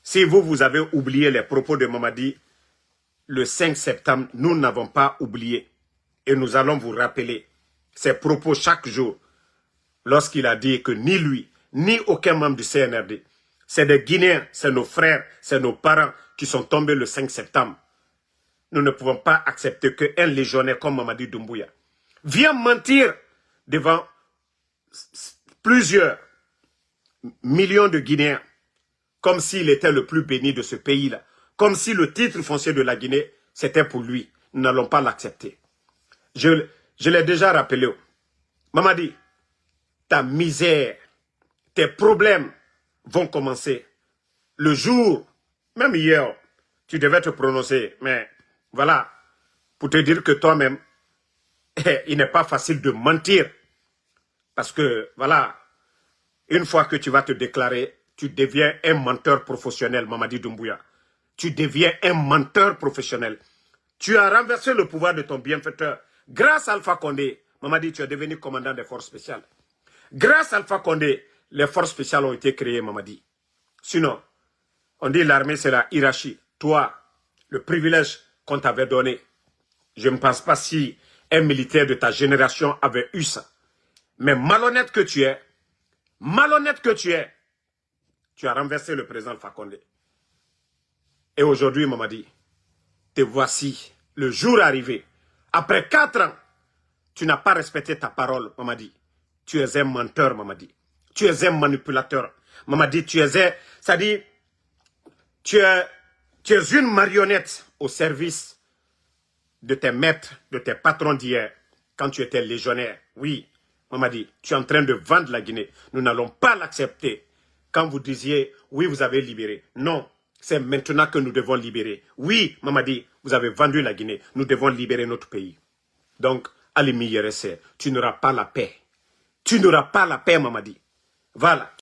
Si vous avez oublié les propos de Mamadi, le 5 septembre, nous n'avons pas oublié. Et nous allons vous rappeler ses propos chaque jour lorsqu'il a dit que ni lui, ni aucun membre du CNRD, c'est des Guinéens, c'est nos frères, c'est nos parents qui sont tombés le 5 septembre. Nous ne pouvons pas accepter qu'un légionnaire comme Mamadi Doumbouya vienne mentir devant plusieurs millions de Guinéens comme s'il était le plus béni de ce pays-là, comme si le titre foncier de la Guinée, c'était pour lui. Nous n'allons pas l'accepter. Je l'ai déjà rappelé. Mamadi, ta misère, tes problèmes vont commencer. Le jour, même hier, tu devais te prononcer, mais voilà, pour te dire que toi-même, il n'est pas facile de mentir. Parce que, voilà, une fois que tu vas te déclarer, tu deviens un menteur professionnel, Mamadi Doumbouya. Tu deviens un menteur professionnel. Tu as renversé le pouvoir de ton bienfaiteur. Grâce à Alpha Condé, Mamadi, tu es devenu commandant des forces spéciales. Grâce à Alpha Condé, les forces spéciales ont été créées, Mamadi. Sinon, on dit l'armée, c'est la hiérarchie. Toi, le privilège qu'on t'avait donné, je ne pense pas si un militaire de ta génération avait eu ça. Mais malhonnête que tu es, tu as renversé le président Alpha Condé. Et aujourd'hui, Mamadi, te voici, le jour arrivé. Après 4 ans, tu n'as pas respecté ta parole, Mamadi. Tu es un menteur, Mamadi. Tu es un manipulateur. Mamadi, tu es une marionnette au service de tes maîtres, de tes patrons d'hier, quand tu étais légionnaire. Oui, Mamadi, tu es en train de vendre la Guinée. Nous n'allons pas l'accepter. Quand vous disiez, oui, vous avez libéré. Non, c'est maintenant que nous devons libérer. Oui, Mamadi, vous avez vendu la Guinée. Nous devons libérer notre pays. Donc, Alimi Yerese, tu n'auras pas la paix. Tu n'auras pas la paix, Mamadi. Voilà.